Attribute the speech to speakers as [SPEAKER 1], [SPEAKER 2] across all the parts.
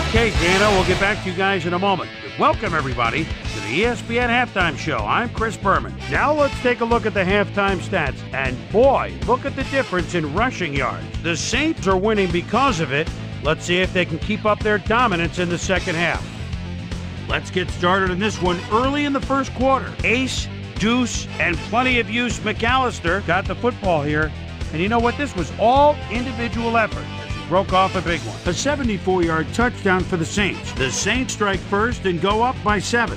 [SPEAKER 1] Okay, Dana, we'll get back to you guys in a moment. Welcome, everybody, to the ESPN Halftime Show. I'm Chris Berman. Now let's take a look at the halftime stats. And boy, look at the difference in rushing yards. The Saints are winning because of it. Let's see if they can keep up their dominance in the second half. Let's get started in this one early in the first quarter. Ace, Deuce, and plenty of use McAllister got the football here. And you know what? This was all individual effort. Broke off a big one. A 74-yard touchdown for the Saints. The Saints strike first and go up by 7.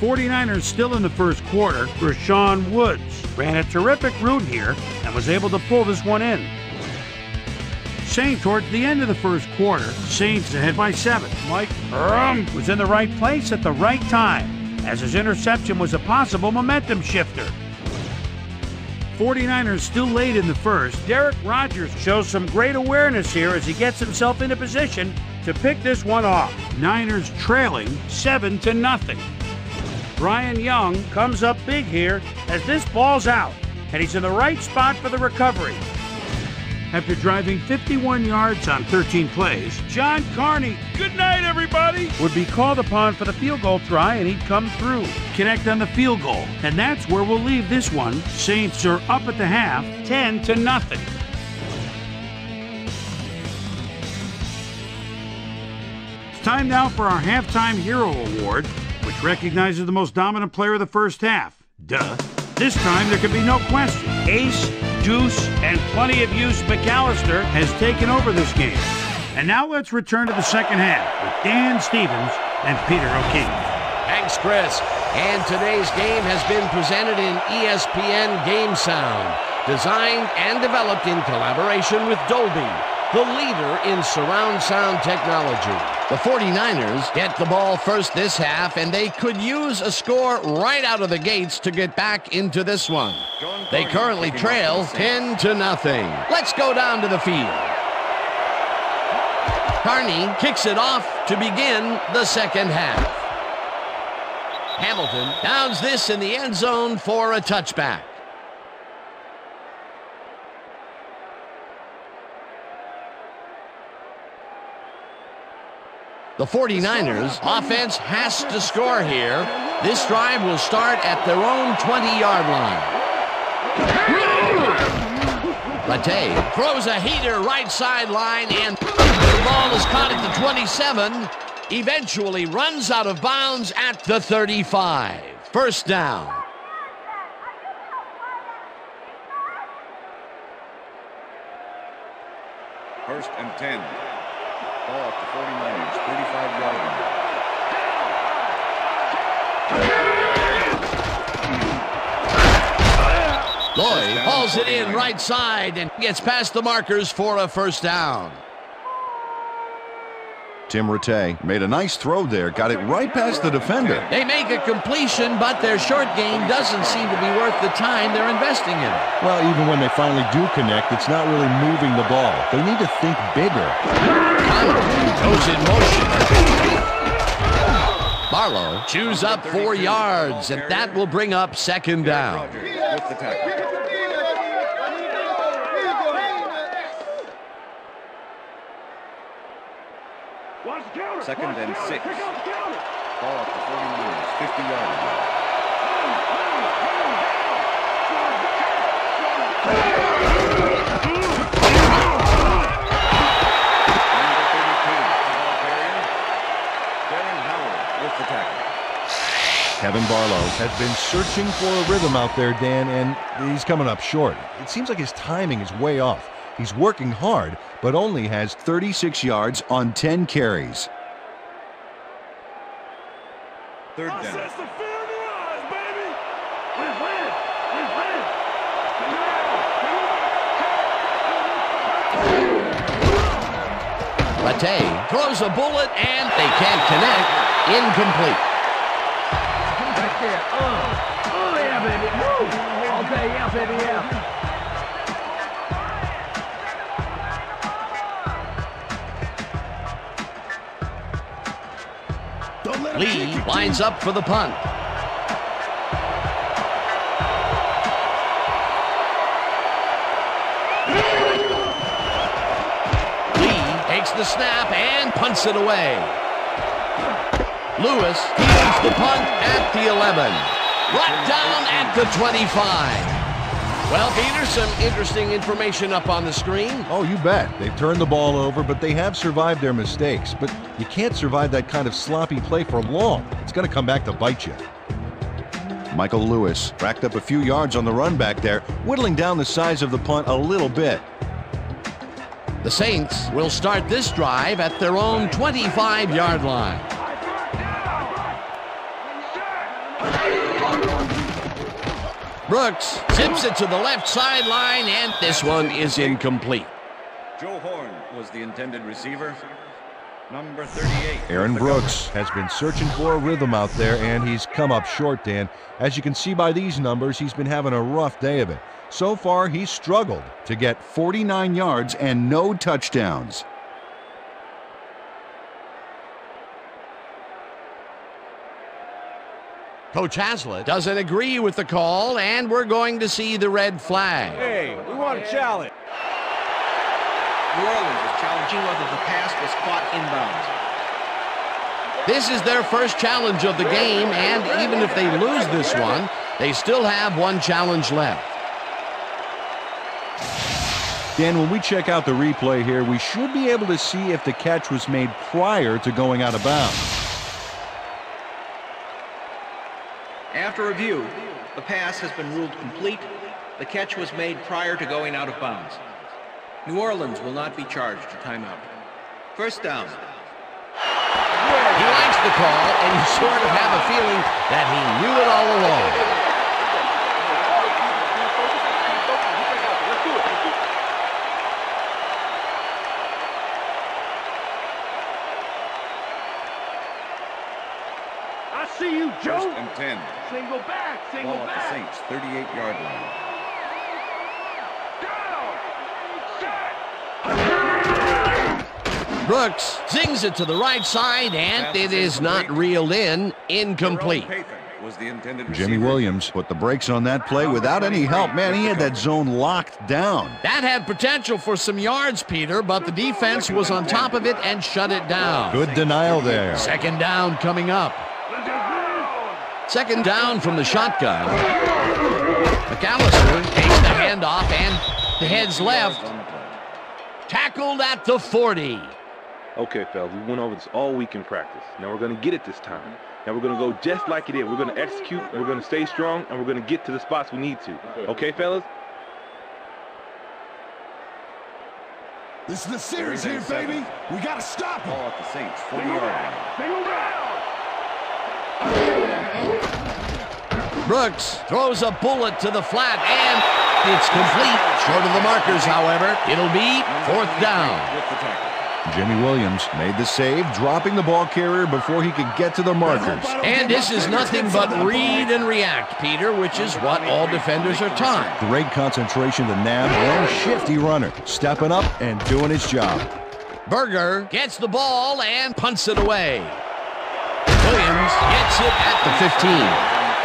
[SPEAKER 1] 49ers still in the first quarter. Rashawn Woods ran a terrific route here and was able to pull this one in. Saints towards the end of the first quarter. Saints ahead by 7. Mike was in the right place at the right time, as his interception was a possible momentum shifter. 49ers still late in the first. Derek Rogers shows some great awareness here as he gets himself into position to pick this one off. Niners trailing 7-0. Brian Young comes up big here as this ball's out, and he's in the right spot for the recovery. After driving 51 yards on 13 plays, John Carney, good night everybody, would be called upon for the field goal try, and he'd come through. Connect on the field goal, and that's where we'll leave this one. Saints are up at the half, 10-0. It's time now for our Halftime Hero Award, which recognizes the most dominant player of the first half. Duh. This time there can be no question. Ace, Deuce, and plenty of use McAllister has taken over this game. And now let's return to the second half with Dan Stevens and Peter O'Keefe.
[SPEAKER 2] Thanks, Chris. And today's game has been presented in ESPN Game Sound, designed and developed in collaboration with Dolby, the leader in surround sound technology. The 49ers get the ball first this half, and they could use a score right out of the gates to get back into this one. They currently trail 10-0. Let's go down to the field. Carney kicks it off to begin the second half. Hamilton downs this in the end zone for a touchback. The 49ers offense has to score here. This drive will start at their own 20-yard line. Rattay throws a heater right sideline, and the ball is caught at the 27. Eventually runs out of bounds at the 35. First down.
[SPEAKER 3] First and 10. Ball at the 49ers, 35-yard line.
[SPEAKER 2] Lloyd hauls it in right side and gets past the markers for a first down.
[SPEAKER 4] Tim Rattay made a nice throw there, got it right past the defender.
[SPEAKER 2] They make a completion, but their short game doesn't seem to be worth the time they're investing in it.
[SPEAKER 5] Well, even when they finally do connect, it's not really moving the ball. They need to think bigger.
[SPEAKER 2] Conway goes in motion. Barlow chews up 4 yards, and that will bring up second down.
[SPEAKER 3] With the tackle. Second and 6. Ball at the 49ers, 50-yard line. With the tackle.
[SPEAKER 5] Kevin Barlow has been searching for a rhythm out there, Dan, and he's coming up short. It seems like his timing is way off. He's working hard, but only has
[SPEAKER 4] 36 yards on 10 carries.
[SPEAKER 3] Third down.
[SPEAKER 2] Rattay throws a bullet, and they can't connect. Incomplete.
[SPEAKER 6] Right there. Oh yeah, baby. Woo. Okay, yeah, baby, yeah.
[SPEAKER 2] Lee lines up for the punt. takes the snap and punts it away. Lewis fields the punt at the 11. Brought down at the 25. Well, Peter, some interesting information up on the screen.
[SPEAKER 5] Oh, you bet. They've turned the ball over, but they have survived their mistakes. But you can't survive that kind of sloppy play for long. It's going to come back to bite you.
[SPEAKER 4] Michael Lewis racked up a few yards on the run back there, whittling down the size of the punt a little bit.
[SPEAKER 2] The Saints will start this drive at their own 25-yard line. Brooks zips it to the left sideline, and this one is incomplete.
[SPEAKER 3] Joe Horn was the intended receiver. Number 38.
[SPEAKER 5] Aaron Brooks has been searching for a rhythm out there, and he's come up short, Dan. As you can see by these numbers, he's been having a rough day of it. So far, he's struggled
[SPEAKER 4] To get 49 yards and no touchdowns.
[SPEAKER 2] Coach Haslett doesn't agree with the call, and we're going to see the red flag.
[SPEAKER 7] Hey, we want a challenge.
[SPEAKER 8] New Orleans is challenging whether the pass was caught inbounds.
[SPEAKER 2] This is their first challenge of the game, and even if they lose this one, they still have one challenge left.
[SPEAKER 5] Dan, when we check out the replay here, we should be able to see if the catch was made prior to going out of bounds.
[SPEAKER 8] After review, the pass has been ruled complete. The catch was made prior to going out of bounds. New Orleans will not be charged a timeout. First down.
[SPEAKER 2] He likes the call, and you sort of have a feeling that he knew it all along.
[SPEAKER 6] I see you, Joe.
[SPEAKER 3] First and 10.
[SPEAKER 6] Single back, single
[SPEAKER 3] Ball at the
[SPEAKER 6] back.
[SPEAKER 3] Saints, 38-yard line.
[SPEAKER 2] Brooks zings it to the right side, and it is not reeled in. Incomplete.
[SPEAKER 3] Was the intended
[SPEAKER 4] Jimmy
[SPEAKER 3] receiver.
[SPEAKER 4] Williams put the brakes on that play without any help. Man, he had that zone locked down.
[SPEAKER 2] That had potential for some yards, Peter, but the defense was on top of it and shut it down.
[SPEAKER 5] Good denial there.
[SPEAKER 2] Second down coming up. Second down from the shotgun. McAllister takes the handoff and the heads left. Tackled at the 40.
[SPEAKER 7] Okay, fellas, we went over this all week in practice. Now we're going to get it this time. Now we're going to go just like it is. We're going to execute, we're going to stay strong, and we're going to get to the spots we need to. Okay, fellas?
[SPEAKER 9] This is the series here, baby. We got to stop him.
[SPEAKER 3] Ball at the Saints, 40-yard line.
[SPEAKER 2] Brooks throws a bullet to the flat, and it's complete. Short of the markers, however. It'll be fourth down.
[SPEAKER 3] With the tackle.
[SPEAKER 4] Jimmy Williams made the save, dropping the ball carrier before he could get to the markers.
[SPEAKER 2] And this is nothing but read and react, Peter, which is what all defenders are taught.
[SPEAKER 5] Great concentration to nab one shifty runner, stepping up and doing his job.
[SPEAKER 2] Berger gets the ball and punts it away. Williams gets it at the 15.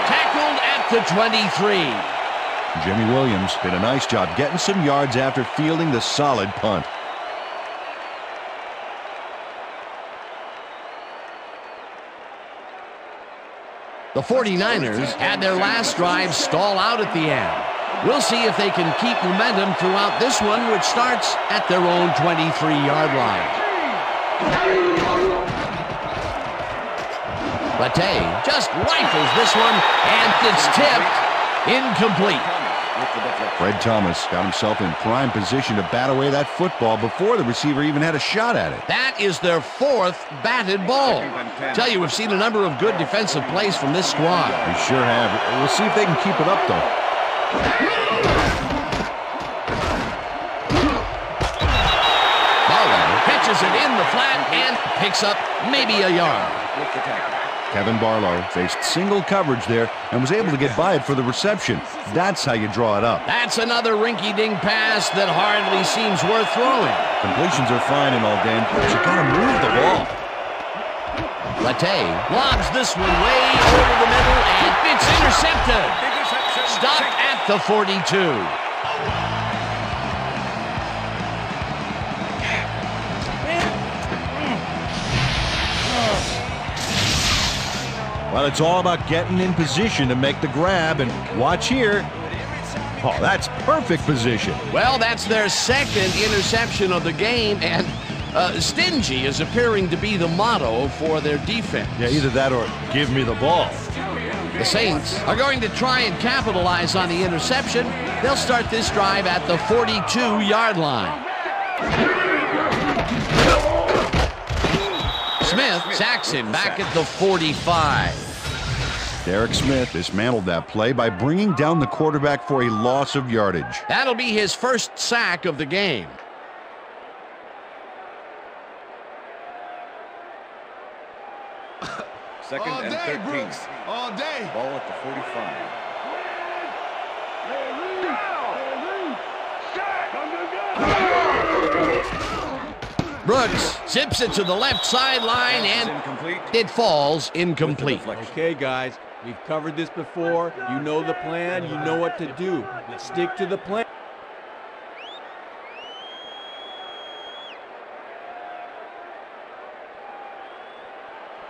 [SPEAKER 2] Tackled at the 23.
[SPEAKER 5] Jimmy Williams did a nice job getting some yards after fielding the solid punt.
[SPEAKER 2] The 49ers had their last drive stall out at the end. We'll see if they can keep momentum throughout this one, which starts at their own 23-yard line. Rattay just rifles this one, and it's tipped incomplete.
[SPEAKER 4] Fred Thomas got himself in prime position to bat away that football before the receiver even had a shot at it.
[SPEAKER 2] That is their fourth batted ball. Tell you, we've seen a number of good defensive plays from this squad.
[SPEAKER 5] We sure have. We'll see if they can keep it up, though.
[SPEAKER 2] Barlow catches it in the flat and picks up maybe a yard.
[SPEAKER 4] Kevin Barlow faced single coverage there and was able to get by it for the reception. That's how you draw it up.
[SPEAKER 2] That's another rinky-dink pass that hardly seems worth throwing.
[SPEAKER 5] Completions are fine and all, Dan, but you gotta move the ball.
[SPEAKER 2] Rattay lobs this one way over the middle, and it's intercepted. Stopped at the 42.
[SPEAKER 5] Well, it's all about getting in position to make the grab, and watch here. Oh, that's perfect position.
[SPEAKER 2] Well, that's their second interception of the game, and stingy is appearing to be the motto for their defense.
[SPEAKER 5] Yeah, either that or give me the ball.
[SPEAKER 2] The Saints are going to try and capitalize on the interception. They'll start this drive at the 42-yard line. Smith sacks him back at the 45.
[SPEAKER 4] Derek Smith dismantled that play by bringing down the quarterback for a loss of yardage.
[SPEAKER 2] That'll be his first sack of the game.
[SPEAKER 3] Second and 13.
[SPEAKER 9] Brooks. All day.
[SPEAKER 3] Ball at the 45.
[SPEAKER 2] Brooks zips it to the left sideline, and it falls incomplete.
[SPEAKER 10] Okay, guys, we've covered this before. You know the plan. You know what to do. Stick to the plan.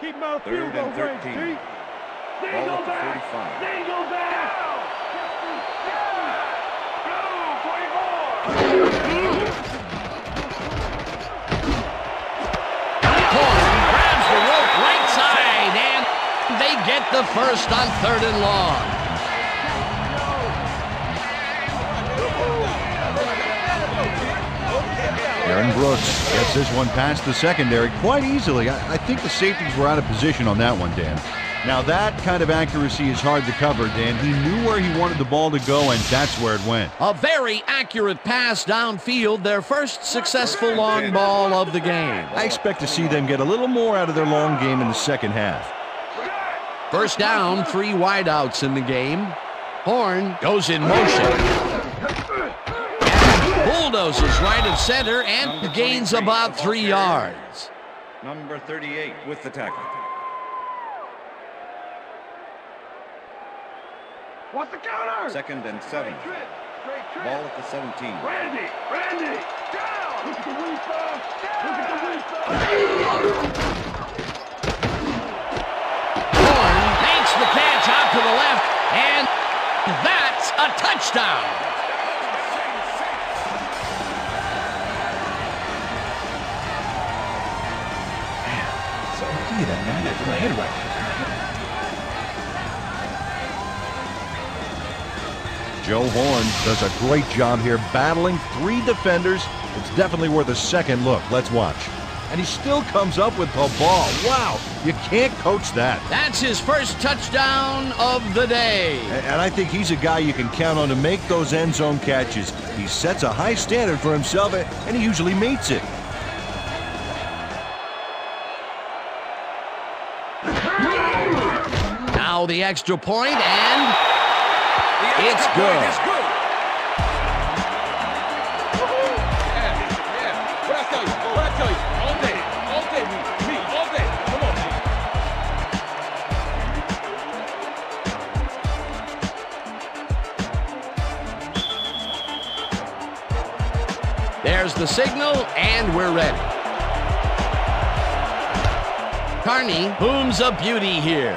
[SPEAKER 6] Keep my
[SPEAKER 3] Third and 13. Ball at the 45.
[SPEAKER 2] Grabs the rope right side, and they get the first on 3rd and long.
[SPEAKER 4] Aaron Brooks gets this one past the secondary quite easily. I think the safeties were out of position on that one, Dan.
[SPEAKER 5] Now that kind of accuracy is hard to cover, Dan. He knew where he wanted the ball to go, and that's where it went.
[SPEAKER 2] A very accurate pass downfield, their first successful long ball of the game.
[SPEAKER 5] I expect to see them get a little more out of their long game in the second half.
[SPEAKER 2] First down, 3 wideouts in the game. Horn goes in motion. Bulldozes right of center and gains about 3 yards.
[SPEAKER 3] Number 38 with the tackle.
[SPEAKER 6] What's the counter?
[SPEAKER 3] Second and 7. Ball at the 17.
[SPEAKER 6] Randy, down! Look at the wing side. Look at the wing side.
[SPEAKER 2] Horn makes the catch out to the left, and that's a touchdown.
[SPEAKER 6] So look at that, man. That's my head right.
[SPEAKER 5] Joe Horn does a great job here battling 3 defenders. It's definitely worth a second look. Let's watch. And he still comes up with the ball. Wow, you can't coach that.
[SPEAKER 2] That's his first touchdown of the day.
[SPEAKER 5] And I think he's a guy you can count on to make those end zone catches. He sets a high standard for himself, and he usually meets it.
[SPEAKER 2] Now the extra point, and it's good.
[SPEAKER 7] What I tell you? All day, me, all day. Come
[SPEAKER 2] on. There's the signal, and we're ready. Carney booms a beauty here.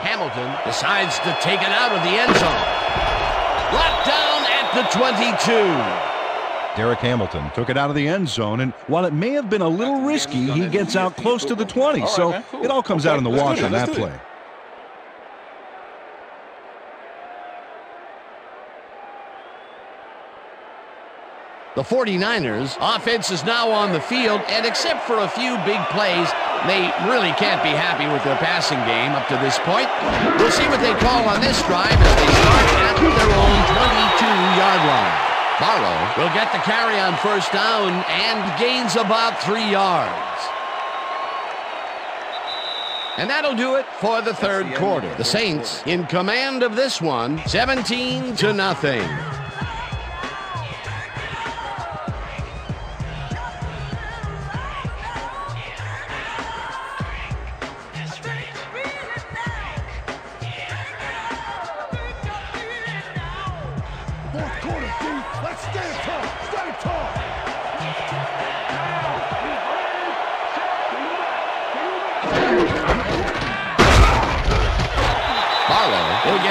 [SPEAKER 2] Hamilton decides to take it out of the end zone. Locked down at the 22.
[SPEAKER 5] Derek Hamilton took it out of the end zone, and while it may have been a little risky, he gets out close to the 20, so it all comes out in the wash on that play.
[SPEAKER 2] The 49ers offense is now on the field, and except for a few big plays, they really can't be happy with their passing game up to this point. We'll see what they call on this drive as they start at their own 22-yard line. Barlow will get the carry on first down and gains about 3 yards. And that'll do it for the third quarter. The Saints in command of this one, 17-0.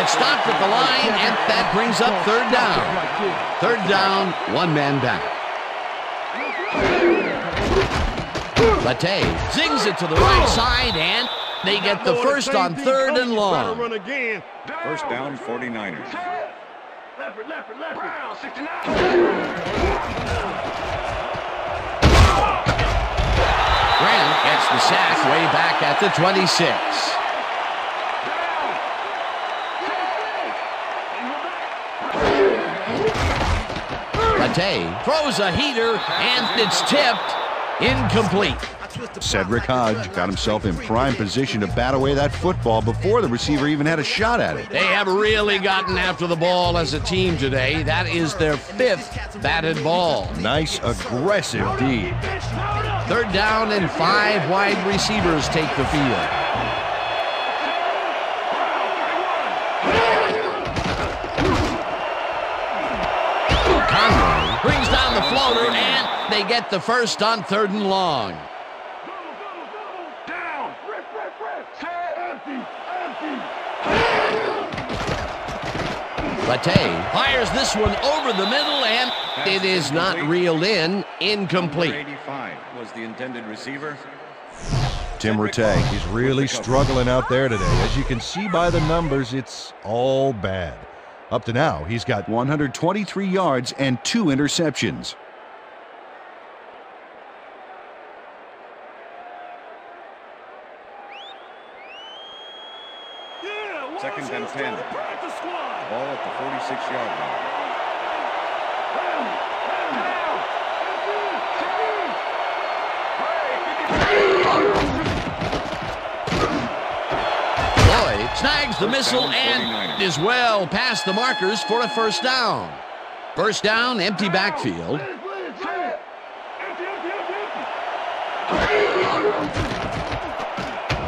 [SPEAKER 2] gets stopped at the line, and that brings up third down. Third down, one man back. Rattay zings it to the right side, and they get the first on third and long.
[SPEAKER 3] First down, 49ers.
[SPEAKER 2] Grant gets the sack way back at the 26. Rattay throws a heater, and it's tipped. Incomplete.
[SPEAKER 4] Cedric Hodge got himself in prime position to bat away that football before the receiver even had a shot at it.
[SPEAKER 2] They have really gotten after the ball as a team today. That is their 5th batted ball.
[SPEAKER 5] Nice, aggressive D.
[SPEAKER 2] Third down, and 5 wide receivers take the field. Conway brings down the floater, and they get the first on third and long. Rattay fires this one over the middle, and it is not reeled in. Incomplete.
[SPEAKER 3] 85 was the intended receiver.
[SPEAKER 5] Tim Rattay, he's really struggling out there today. As you can see by the numbers, it's all bad. Up to now, he's got
[SPEAKER 4] 123 yards and 2 interceptions.
[SPEAKER 3] Second and 10. Ball at the 46-yard line.
[SPEAKER 2] Lloyd snags the missile and is well past the markers for a first down. First down, empty backfield.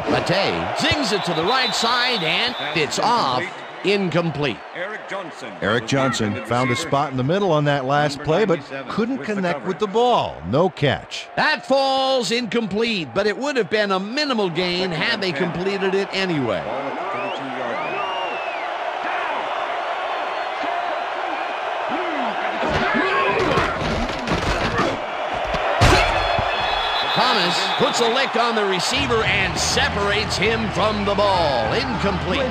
[SPEAKER 2] Rattay zings it to the right side, and it's off. Incomplete.
[SPEAKER 5] Eric Johnson found a spot in the middle on that last play, but couldn't connect with the ball. No catch.
[SPEAKER 2] That falls incomplete, but it would have been a minimal gain had they completed it anyway. Thomas puts a lick on the receiver and separates him from the ball. Incomplete.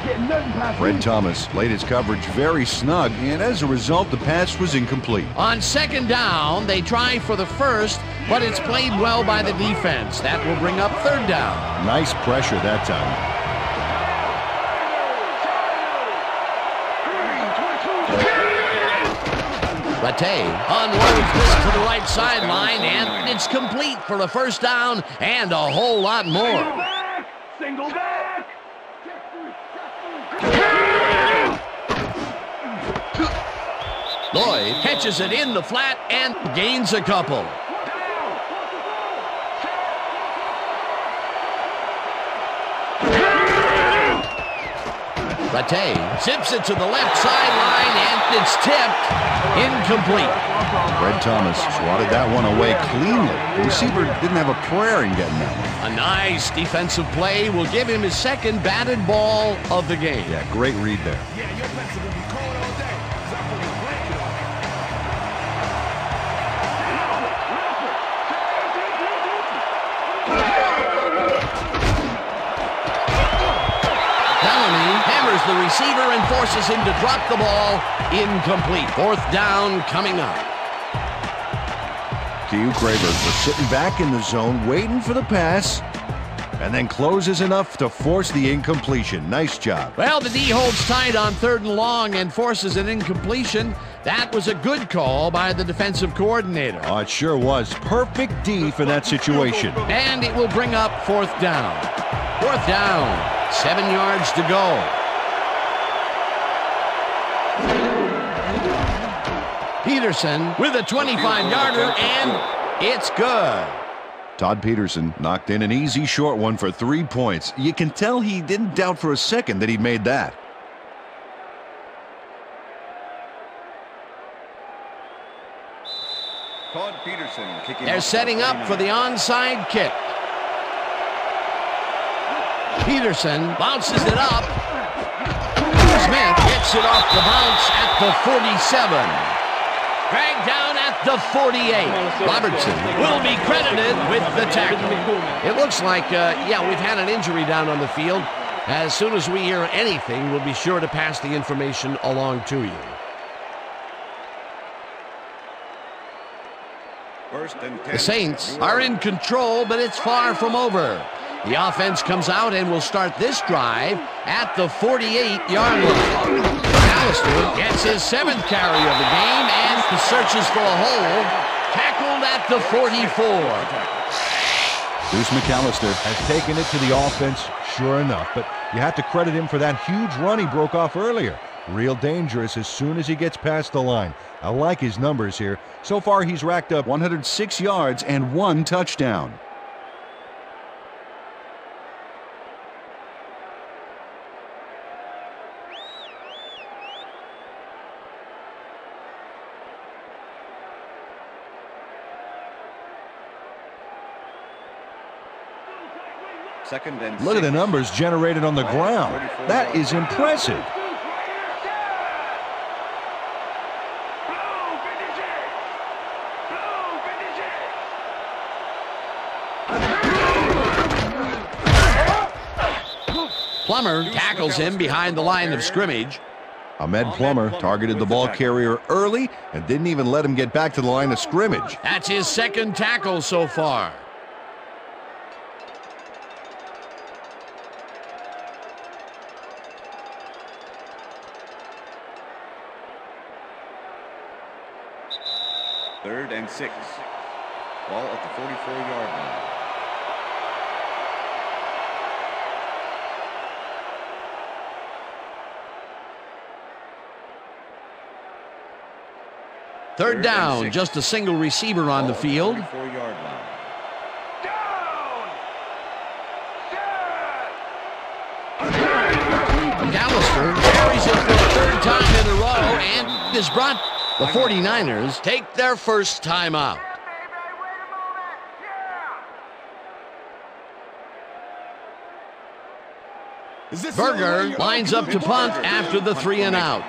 [SPEAKER 4] Fred Thomas laid his coverage very snug, and as a result, the pass was incomplete.
[SPEAKER 2] On second down, they try for the first, but it's played well by the defense. That will bring up third down.
[SPEAKER 5] Nice pressure that time.
[SPEAKER 2] Rattay unloads this to the right sideline, and it's complete for a first down and a whole lot more.
[SPEAKER 6] Single back.
[SPEAKER 2] Lloyd catches it in the flat and gains a couple. Rattay zips it to the left sideline, and it's tipped. Incomplete.
[SPEAKER 4] Fred Thomas swatted that one away cleanly. The receiver didn't have a prayer in getting that one.
[SPEAKER 2] A nice defensive play will give him his second batted ball of the game.
[SPEAKER 4] Yeah, great read there.
[SPEAKER 2] The receiver and forces him to drop the ball. Incomplete. Fourth down coming up.
[SPEAKER 4] Q. Craver was sitting back in the zone waiting for the pass, and then closes enough to force the incompletion. Nice job.
[SPEAKER 2] Well, the D holds tight on third and long and forces an incompletion. That was a good call by the defensive coordinator.
[SPEAKER 5] Oh, it sure was. Perfect D for that situation.
[SPEAKER 2] And it will bring up fourth down. Fourth down. 7 yards to go. Peterson with a 25-yarder, and it's good.
[SPEAKER 4] Todd Peterson knocked in an easy short one for 3 points. You can tell he didn't doubt for a second that he made that.
[SPEAKER 3] Todd Peterson kicking.
[SPEAKER 2] They're setting up for the onside kick. Peterson bounces it up. Smith gets it off the bounce at the 47. Dragged down at the 48. Robertson will be credited with the tackle. It looks like, we've had an injury down on the field. As soon as we hear anything, we'll be sure to pass the information along to you. The Saints are in control, but it's far from over. The offense comes out and will start this drive at the 48-yard line. McAllister gets his 7th carry of the game and searches for a hole. Tackled at the 44.
[SPEAKER 5] Deuce McAllister has taken it to the offense, sure enough, but you have to credit him for that huge run he broke off earlier. Real dangerous as soon as he gets past the line. I like his numbers here. So far, he's racked up
[SPEAKER 4] 106 yards and 1 touchdown. Look at the numbers generated on the ground. That is impressive.
[SPEAKER 2] Plummer tackles him behind the line of scrimmage.
[SPEAKER 4] Ahmed Plummer targeted the ball carrier early and didn't even let him get back to the line of scrimmage.
[SPEAKER 2] That's his 2nd tackle so far.
[SPEAKER 3] Third and 6. Ball at the 44-yard line.
[SPEAKER 2] Third down, just a single receiver on the field.
[SPEAKER 3] 44-yard line.
[SPEAKER 2] McAllister carries it for the 3rd time in a row and is brought. The 49ers take their first timeout. Berger lines up to punt after the 3 and out.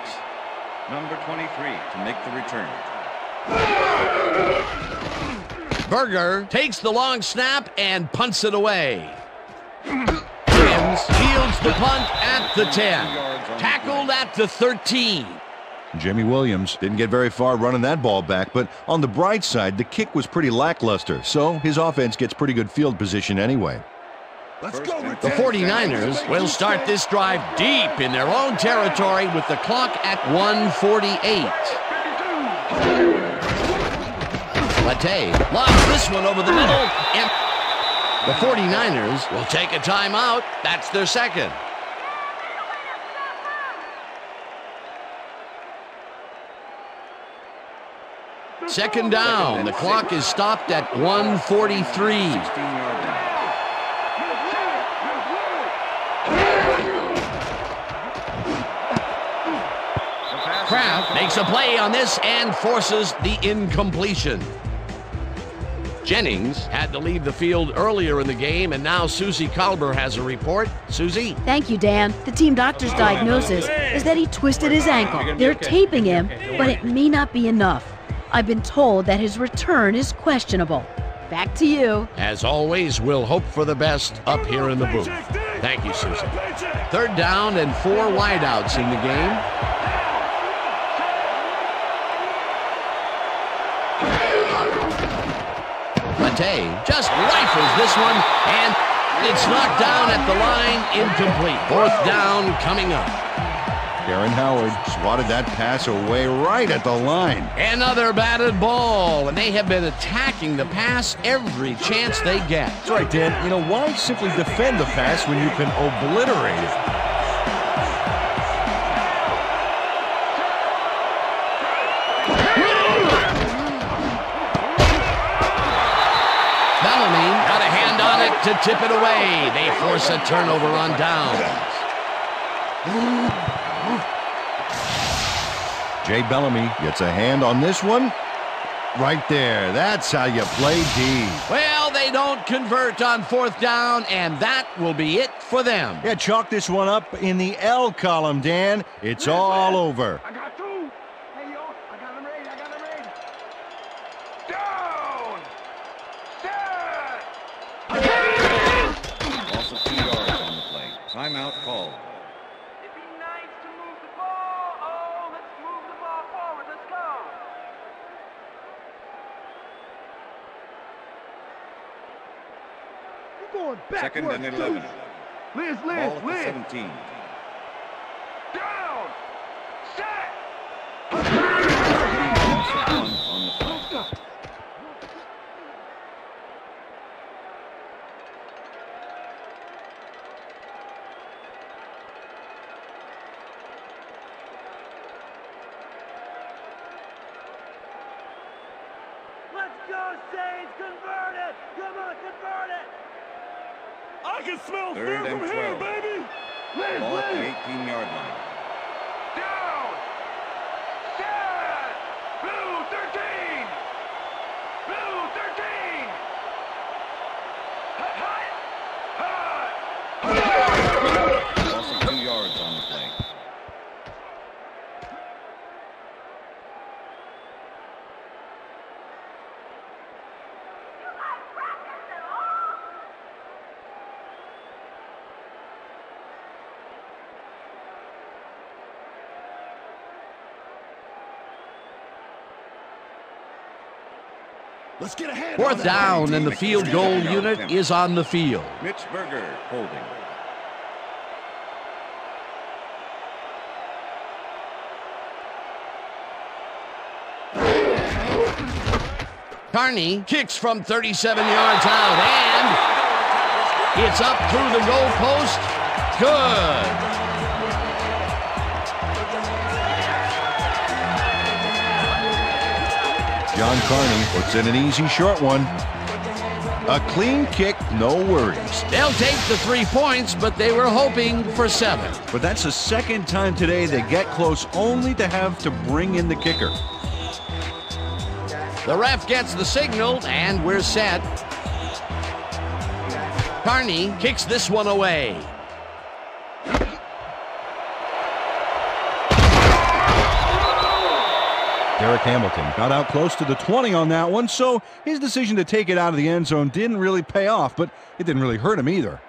[SPEAKER 3] Number 23 to make the return.
[SPEAKER 2] Berger takes the long snap and punts it away. Williams fields the punt at the 10. Tackled at the 13.
[SPEAKER 4] Jimmy Williams didn't get very far running that ball back, but on the bright side, the kick was pretty lackluster, so his offense gets pretty good field position anyway.
[SPEAKER 9] Let's go.
[SPEAKER 2] The 49ers will start this drive deep in their own territory with the clock at 1:48. Rattay lobs this one over the middle, and the 49ers will take a timeout. That's their 2nd. Second down. The clock is stopped at 1:43. Kraft makes a play on this and forces the incompletion. Jennings had to leave the field earlier in the game, and now Susie Kalber has a report. Susie?
[SPEAKER 11] Thank you, Dan. The team doctor's diagnosis is that he twisted his ankle. They're taping him, but it may not be enough. I've been told that his return is questionable. Back to you.
[SPEAKER 2] As always, we'll hope for the best up here in the booth. Thank you, Susie. 3rd down and 4 wideouts in the game. Rattay just rifles this one, and it's knocked down at the line, incomplete. 4th down coming up.
[SPEAKER 4] Aaron Howard swatted that pass away right at the line.
[SPEAKER 2] Another batted ball, and they have been attacking the pass every chance they get.
[SPEAKER 5] That's right, Dan. You know, why simply defend the pass when you can obliterate it?
[SPEAKER 2] Bellamy got a hand on it to tip it away. They force a turnover on downs.
[SPEAKER 4] Jay Bellamy gets a hand on this one. Right there. That's how you play D.
[SPEAKER 2] Well, they don't convert on 4th down, and that will be it for them.
[SPEAKER 4] Yeah, chalk this one up in the L column, Dan. It's all over.
[SPEAKER 6] I got 2. Hey, yo, I got him ready. Down. Set.
[SPEAKER 3] Loss of 2 yards on the play. Timeout called.
[SPEAKER 6] It'd be nice to move the ball. Oh, let's move the ball forward. Let's go. Going back.
[SPEAKER 3] 2nd and 11.
[SPEAKER 6] Liz.
[SPEAKER 3] Ball at the 17.
[SPEAKER 6] Down. Set.
[SPEAKER 3] Loss of 1 on the play.
[SPEAKER 6] Let's go, Saints. Convert it. Come on, convert it. I can smell
[SPEAKER 3] 3rd and 12.
[SPEAKER 6] baby.
[SPEAKER 3] Ball at the 18-yard line.
[SPEAKER 6] Down. Set. Blue 13. Blue 13.
[SPEAKER 3] Loss of 2 yards on the play.
[SPEAKER 9] Let's get ahead.
[SPEAKER 2] 4th down, and the field goal unit is on the field.
[SPEAKER 3] Mitch Berger holding.
[SPEAKER 2] Carney kicks from 37 yards out, and it's up through the goal post. Good.
[SPEAKER 4] John Carney puts in an easy short one. A clean kick, no worries.
[SPEAKER 2] They'll take the 3 points, but they were hoping for 7.
[SPEAKER 4] But that's the 2nd time today they get close only to have to bring in the kicker.
[SPEAKER 2] The ref gets the signal, and we're set. Carney kicks this one away.
[SPEAKER 4] Derek Hamilton got out close to the 20 on that one, so his decision to take it out of the end zone didn't really pay off, but it didn't really hurt him either.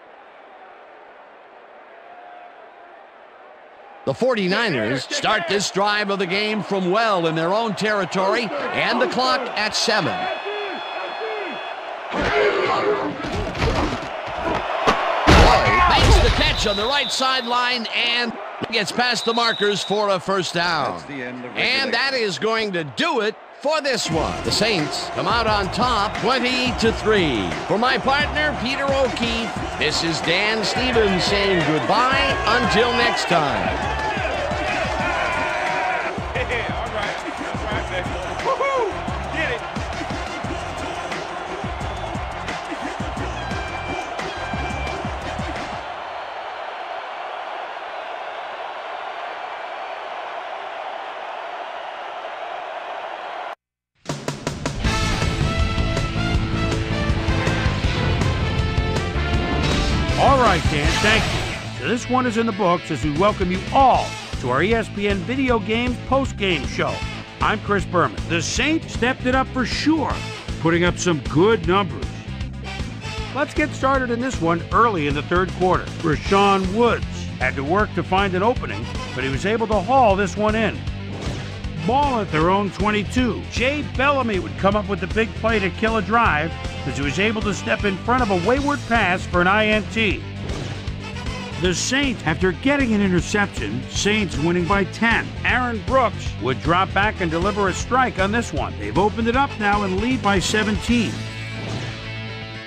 [SPEAKER 2] The 49ers start this drive of the game from well in their own territory, and the clock at 7. Lloyd makes the catch on the right sideline and gets past the markers for a 1st down. And that is going to do it for this one. The Saints come out on top 20-3. For my partner, Peter O'Keefe, this is Dan Stevens saying goodbye until next time.
[SPEAKER 1] All right, Dan, thank you. So this one is in the books as we welcome you all to our ESPN Video Games post-game show. I'm Chris Berman. The Saints stepped it up for sure, putting up some good numbers. Let's get started in this one early in the 3rd quarter. Rashawn Woods had to work to find an opening, but he was able to haul this one in. Ball at their own 22. Jay Bellamy would come up with the big play to kill a drive as he was able to step in front of a wayward pass for an INT. The Saints, after getting an interception, Saints winning by 10. Aaron Brooks would drop back and deliver a strike on this one. They've opened it up now and lead by 17.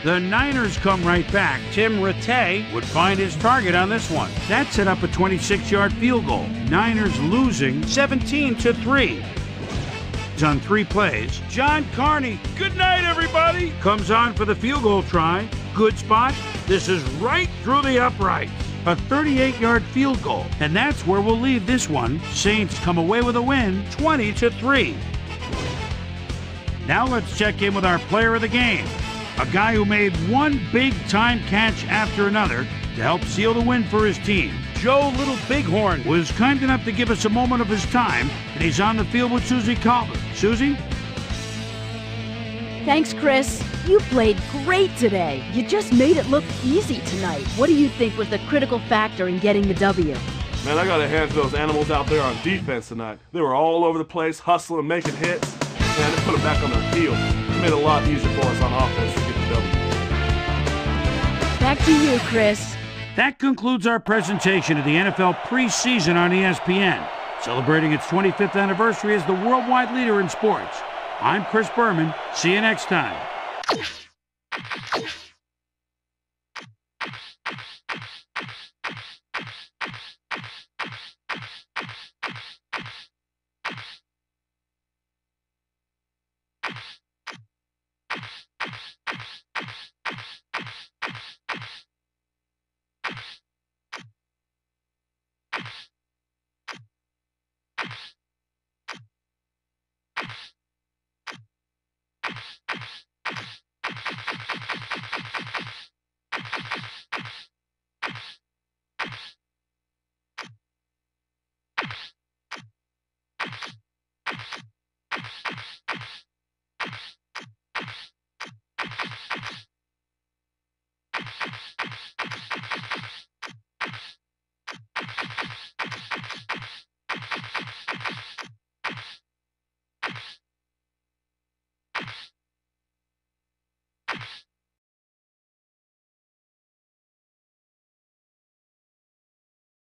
[SPEAKER 1] The Niners come right back. Tim Rattay would find his target on this one. That set up a 26-yard field goal. Niners losing 17-3. On 3 plays, John Carney, good night everybody, comes on for the field goal try. Good spot. This is right through the uprights. A 38-yard field goal. And that's where we'll leave this one. Saints come away with a win, 20-3. Now let's check in with our player of the game, a guy who made one big-time catch after another to help seal the win for his team. Joe Little Bighorn was kind enough to give us a moment of his time, and he's on the field with Susie Calvert. Susie?
[SPEAKER 11] Thanks, Chris. You played great today. You just made it look easy tonight. What do you think was the critical factor in getting the W?
[SPEAKER 12] Man, I got to hand to those animals out there on defense tonight. They were all over the place, hustling, making hits, and it put them back on their heels. It made it a lot easier for us on offense to get the W.
[SPEAKER 11] Back to you, Chris.
[SPEAKER 1] That concludes our presentation of the NFL preseason on ESPN, celebrating its 25th anniversary as the worldwide leader in sports. I'm Chris Berman. See you next time.